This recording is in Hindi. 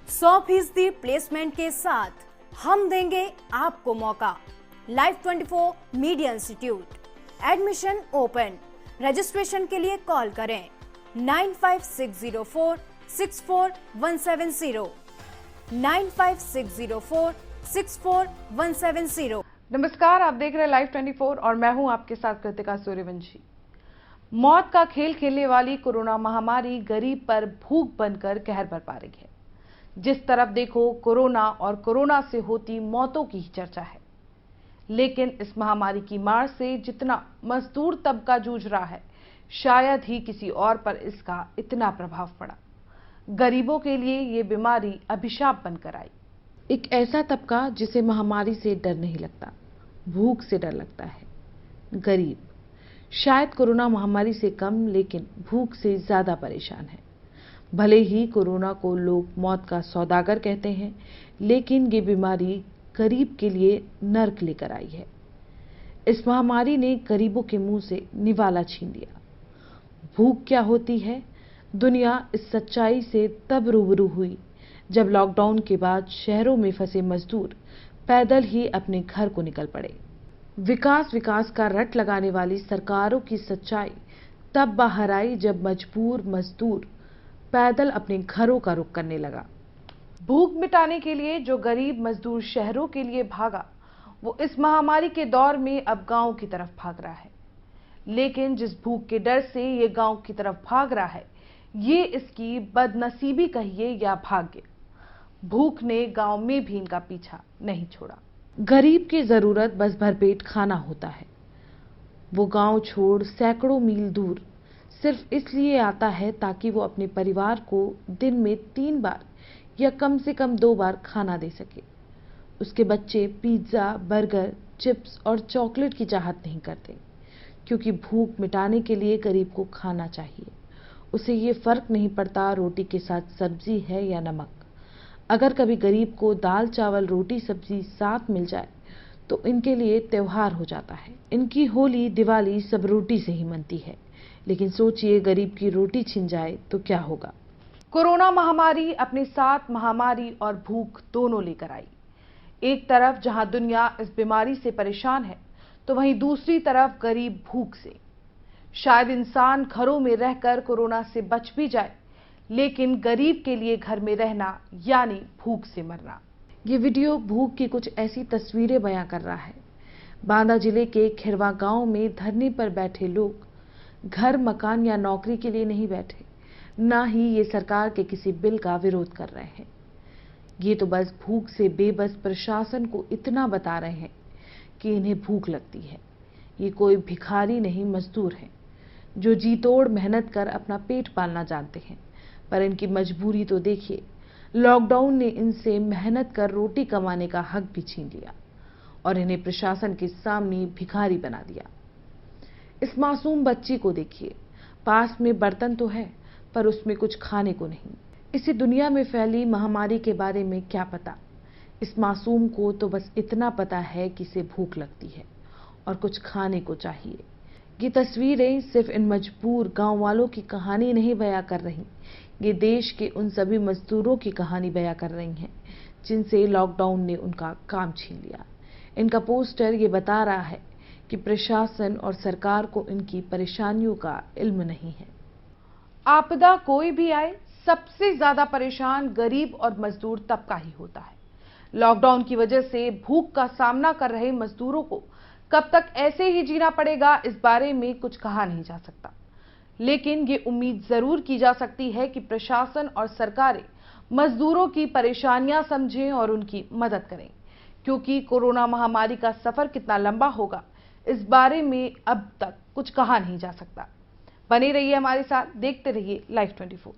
100% प्लेसमेंट के साथ हम देंगे आपको मौका। Life 24 media institute, admission open. Registration के लिए कॉल करें 9560464170, 9560464170। नमस्कार, आप देख रहे हैं लाइव 24 और मैं हूं आपके साथ कृतिका सूर्यवंशी। मौत का खेल खेलने वाली कोरोना महामारी गरीब पर भूख बनकर कहर बरपा रही है। जिस तरफ देखो कोरोना और कोरोना से होती मौतों की ही चर्चा है। लेकिन इस महामारी की मार से जितना मजदूर तबका जूझ रहा है, शायद ही किसी और पर इसका इतना प्रभाव पड़ा। गरीबों के लिए ये बीमारी अभिशाप बनकर आई। एक ऐसा तबका जिसे महामारी से डर नहीं लगता, भूख से डर लगता है। गरीब शायद कोरोना महामारी से कम लेकिन भूख से ज्यादा परेशान है। भले ही कोरोना को लोग मौत का सौदागर कहते हैं, लेकिन ये बीमारी गरीब के लिए नर्क लेकर आई है। इस महामारी ने गरीबों के मुंह से निवाला छीन लिया। भूख क्या होती है, दुनिया इस सच्चाई से तब रूबरू हुई जब लॉकडाउन के बाद शहरों में फंसे मजदूर पैदल ही अपने घर को निकल पड़े। विकास का रट लगाने वाली सरकारों की सच्चाई तब बाहर आई जब मजबूर मजदूर पैदल अपने घरों का रुख करने लगा। भूख मिटाने के लिए जो गरीब मजदूर शहरों के लिए भागा, वो इस महामारी के दौर में अब गांव की तरफ भाग रहा है। लेकिन जिस भूख के डर से ये गांव की तरफ भाग रहा है, ये इसकी बदनसीबी कहिए या भाग्य। भूख ने गांव में भी इनका पीछा नहीं छोड़ा। गरीब की जरूरत बस भरपेट खाना होता है। वो गांव छोड़ सैकड़ों मील दूर सिर्फ इसलिए आता है ताकि वो अपने परिवार को दिन में 3 बार या कम से कम 2 बार खाना दे सके। उसके बच्चे पिज्जा, बर्गर, चिप्स और चॉकलेट की चाहत नहीं करते, क्योंकि भूख मिटाने के लिए गरीब को खाना चाहिए। उसे ये फर्क नहीं पड़ता रोटी के साथ सब्जी है या नमक। अगर कभी गरीब को दाल चावल रोटी सब्जी साथ मिल जाए तो इनके लिए त्योहार हो जाता है। इनकी होली दिवाली सब रोटी से ही मनती है। लेकिन सोचिए, गरीब की रोटी छिन जाए तो क्या होगा। कोरोना महामारी अपने साथ महामारी और भूख दोनों लेकर आई। एक तरफ जहां दुनिया इस बीमारी से परेशान है, तो वहीं दूसरी तरफ गरीब भूख से। शायद इंसान घरों में रहकर कोरोना से बच भी जाए, लेकिन गरीब के लिए घर में रहना यानी भूख से मरना। ये वीडियो भूख की कुछ ऐसी तस्वीरें बयां कर रहा है। बांदा जिले के खिरवा गांव में धरने पर बैठे लोग घर, मकान या नौकरी के लिए नहीं बैठे, ना ही ये सरकार के किसी बिल का विरोध कर रहे हैं। ये तो बस भूख से बेबस प्रशासन को इतना बता रहे हैं कि इन्हें भूख लगती है। ये कोई भिखारी नहीं, मजदूर हैं जो जी तोड़ मेहनत कर अपना पेट पालना जानते हैं। पर इनकी मजबूरी तो देखिए, लॉकडाउन ने इनसे मेहनत कर रोटी कमाने का हक भी छीन लिया और इन्हें प्रशासन के सामने भिखारी बना दिया। इस मासूम बच्ची को देखिए, पास में बर्तन तो है पर उसमें कुछ खाने को नहीं। इसी दुनिया में फैली महामारी के बारे में क्या पता। इस मासूम को तो बस इतना पता है कि इसे भूख लगती है और कुछ खाने को चाहिए। ये तस्वीरें सिर्फ इन मजबूर गांव वालों की कहानी नहीं बयां कर रही, ये देश के उन सभी मजदूरों की कहानी बयां कर रही हैं जिनसे लॉकडाउन ने उनका काम छीन लिया। इनका पोस्टर ये बता रहा है कि प्रशासन और सरकार को इनकी परेशानियों का इल्म नहीं है। आपदा कोई भी आए, सबसे ज्यादा परेशान गरीब और मजदूर तबका ही होता है। लॉकडाउन की वजह से भूख का सामना कर रहे मजदूरों को कब तक ऐसे ही जीना पड़ेगा, इस बारे में कुछ कहा नहीं जा सकता। लेकिन ये उम्मीद जरूर की जा सकती है कि प्रशासन और सरकारें मजदूरों की परेशानियां समझें और उनकी मदद करें, क्योंकि कोरोना महामारी का सफर कितना लंबा होगा, इस बारे में अब तक कुछ कहा नहीं जा सकता। बने रहिए हमारे साथ, देखते रहिए लाइव 24।